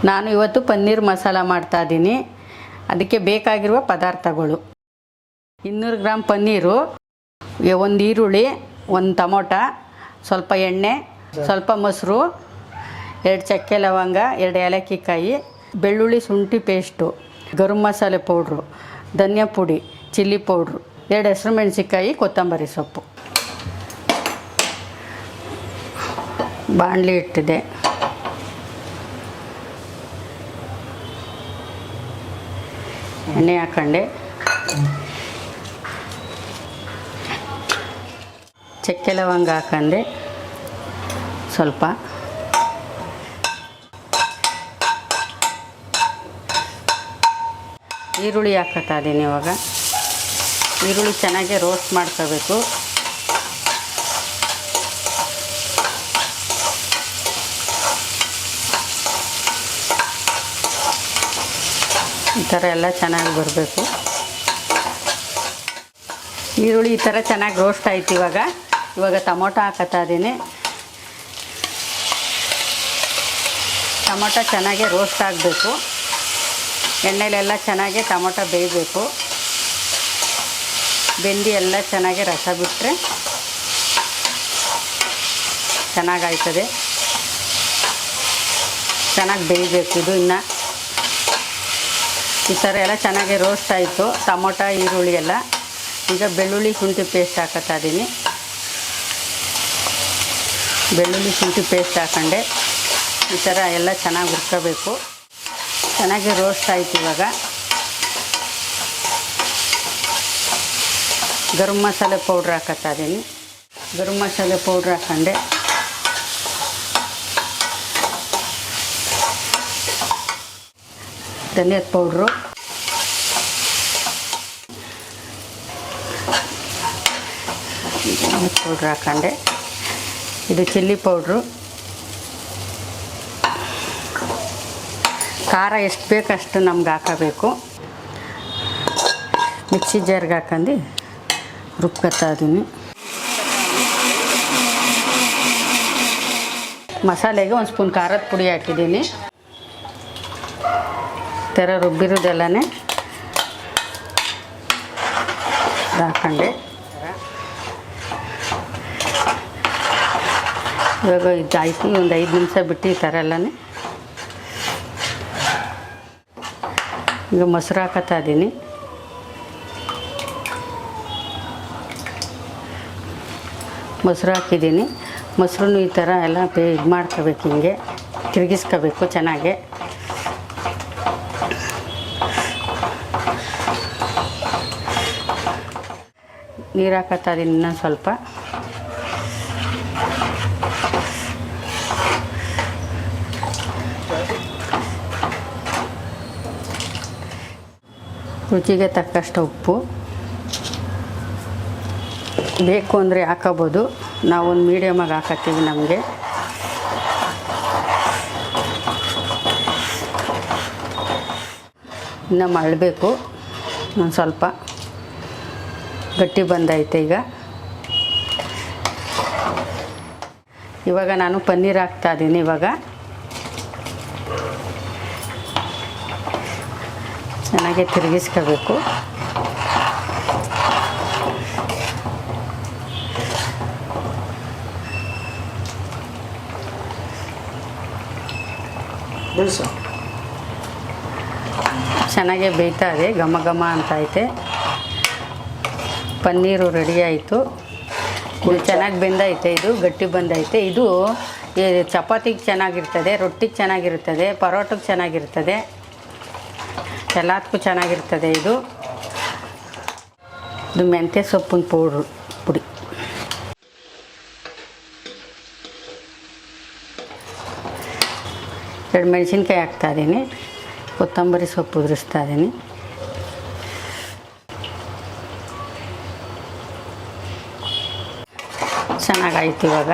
ನಾನು ಇವತ್ತು ಪನ್ನೀರ್ ಮಸಾಲ ಮಾಡ್ತಾ ಇದ್ದೀನಿ. ಅದಕ್ಕೆ ಬೇಕಾಗಿರುವ ಪದಾರ್ಥಗಳು: 200 ಗ್ರಾಮ್ ಪನ್ನೀರು, ಒಂದು ಈರುಳ್ಳಿ, ಒಂದು ಟೊಮೊಟೊ, ಸ್ವಲ್ಪ ಎಣ್ಣೆ, ಸ್ವಲ್ಪ ಮೊಸರು, 2 ಚಕ್ಕೆ ಲವಂಗ, 2 ಏಲಕ್ಕಿ ಕಾಯಿ, ಬೆಳ್ಳುಳ್ಳಿ ಶುಂಠಿ ಪೇಸ್ಟು, ಗರಂ ಮಸಾಲೆ ಪೌಡ್ರು, ಧನಿಯಾ ಪುಡಿ, ಚಿಲ್ಲಿ ಪೌಡ್ರು, 2 ಹಸಿರು ಮೆಣಸಿನ್ಕಾಯಿ, ಕೊತ್ತಂಬರಿ ಸೊಪ್ಪು. ಬಾಣಲಿ ಇಟ್ಟಿದೆ. ಎಣ್ಣೆ ಹಾಕೊಂಡೆ. ಚಕ್ಕೆ ಲವಂಗ ಹಾಕೊಂಡೆ ಸ್ವಲ್ಪ. ಈರುಳ್ಳಿ ಹಾಕೋತಾ ಇದ್ದೀನಿ. ಇವಾಗ ಈರುಳ್ಳಿ ಚೆನ್ನಾಗಿ ರೋಸ್ಟ್ ಮಾಡ್ಕೋಬೇಕು. ಈ ಥರ ಎಲ್ಲ ಚೆನ್ನಾಗಿ ಬರಬೇಕು. ಈರುಳ್ಳಿ ಈ ಥರ ಚೆನ್ನಾಗಿ ರೋಸ್ಟ್ ಆಯ್ತು. ಇವಾಗ ಟೊಮೊಟೊ ಹಾಕೋತಾ ಇದ್ದೀನಿ. ಟೊಮೊಟೊ ಚೆನ್ನಾಗಿ ರೋಸ್ಟ್ ಆಗಬೇಕು. ಎಣ್ಣೆಲೆಲ್ಲ ಚೆನ್ನಾಗಿ ಟೊಮೊಟೊ ಬೇಯಬೇಕು. ಬೆಂದಿ ಎಲ್ಲ ಚೆನ್ನಾಗಿ ರಸ ಬಿಟ್ಟರೆ ಚೆನ್ನಾಗಾಯ್ತದೆ. ಚೆನ್ನಾಗಿ ಬೇಯಬೇಕು. ಇದು ಇನ್ನು ಈ ಥರ ಎಲ್ಲ ಚೆನ್ನಾಗಿ ರೋಸ್ಟ್ ಆಯಿತು ಟೊಮೊಟೊ ಈರುಳ್ಳಿ ಎಲ್ಲ. ಈಗ ಬೆಳ್ಳುಳ್ಳಿ ಶುಂಠಿ ಪೇಸ್ಟ್ ಹಾಕೋತಾ ಇದ್ದೀನಿ. ಬೆಳ್ಳುಳ್ಳಿ ಶುಂಠಿ ಪೇಸ್ಟ್ ಹಾಕೊಂಡೆ. ಈ ಥರ ಎಲ್ಲ ಚೆನ್ನಾಗಿ ಹುರ್ಕೋಬೇಕು. ಚೆನ್ನಾಗಿ ರೋಸ್ಟ್ ಆಯಿತು. ಇವಾಗ ಗರಂ ಮಸಾಲೆ ಪೌಡ್ರ್ ಹಾಕೋತಾ ಇದ್ದೀನಿ. ಗರಂ ಮಸಾಲೆ ಪೌಡ್ರ್ ಹಾಕೊಂಡೆ. ಧನಿಯದ ಪೌಡ್ರು, ಪೌಡ್ರ್ ಹಾಕೊಂಡೆ. ಇದು ಚಿಲ್ಲಿ ಪೌಡ್ರು. ಖಾರ ಎಷ್ಟು ಬೇಕಷ್ಟು ನಮ್ಗೆ ಹಾಕೋಬೇಕು. ಮಿಕ್ಸಿ ಜಾರ್ಗೆ ಹಾಕೊಂಡು ರುಬ್ಕೊತಾ ಇದ್ದೀನಿ. ಮಸಾಲೆಗೆ 1 ಸ್ಪೂನ್ ಖಾರದ ಪುಡಿ ಹಾಕಿದ್ದೀನಿ. ಈ ಥರ ರುಬ್ಬಿರೋದೆಲ್ಲನೇ ಹಾಕೊಂಡೆ. ಇವಾಗ ಇದಾಯಿತು. ಒಂದು 5 ನಿಮಿಷ ಬಿಟ್ಟು ಈ ಥರ ಎಲ್ಲನೇ. ಈಗ ಮೊಸರು ಹಾಕೋತಾ ಇದ್ದೀನಿ. ಮೊಸರು ಹಾಕಿದ್ದೀನಿ. ಮೊಸರು ಈ ಥರ ಎಲ್ಲ ಇದು ಮಾಡ್ಕೋಬೇಕು. ಹಿಂಗೆ ತಿರುಗಿಸ್ಕೋಬೇಕು ಚೆನ್ನಾಗೆ. ನೀರು ಹಾಕೋತಾ ಇದ್ದೀನಿ ಇನ್ನೊಂದು ಸ್ವಲ್ಪ. ರುಚಿಗೆ ತಕ್ಕಷ್ಟು ಉಪ್ಪು. ಬೇಕು ಅಂದರೆ ಹಾಕೋಬೋದು. ನಾವೊಂದು ಮೀಡಿಯಮಾಗಿ ಹಾಕತ್ತೀವಿ. ನಮಗೆ ಇನ್ನು ಮಳ್ಳಬೇಕು. ಒಂದು ಸ್ವಲ್ಪ ಗಟ್ಟಿ ಬಂದೈತೆ. ಇವಾಗ ನಾನು ಪನ್ನೀರ್ ಹಾಕ್ತಾ ಇದ್ದೀನಿ. ಇವಾಗ ಚೆನ್ನಾಗಿ ತಿರುಗಿಸ್ಕೋಬೇಕು. ಚೆನ್ನಾಗೆ ಬೇಯ್ತಾ ಇದೆ. ಘಮ ಘಮ ಅಂತ ಐತೆ. ಪನ್ನೀರು ರೆಡಿ ಆಯಿತು. ಇದು ಚೆನ್ನಾಗಿ ಬೆಂದೈತೆ. ಇದು ಗಟ್ಟಿ ಬಂದೈತೆ. ಇದು ಚಪಾತಿಗೆ ಚೆನ್ನಾಗಿರ್ತದೆ, ರೊಟ್ಟಿಗೆ ಚೆನ್ನಾಗಿರ್ತದೆ, ಪರೋಟಕ್ಕೆ ಚೆನ್ನಾಗಿರ್ತದೆ, ಎಲ್ಲದಕ್ಕೂ ಚೆನ್ನಾಗಿರ್ತದೆ. ಇದು ಮೆಂತ್ಯ ಸೊಪ್ಪಿನ ಪುಡಿ. ಎರಡು ಮೆಣಸಿನ್ಕಾಯಿ ಹಾಕ್ತಾಯಿದ್ದೀನಿ. ಕೊತ್ತಂಬರಿ ಸೊಪ್ಪು ಉದುರಿಸ್ತಾ ಇದ್ದೀನಿ. ಚೆನ್ನಾಗಾಯಿತು. ಇವಾಗ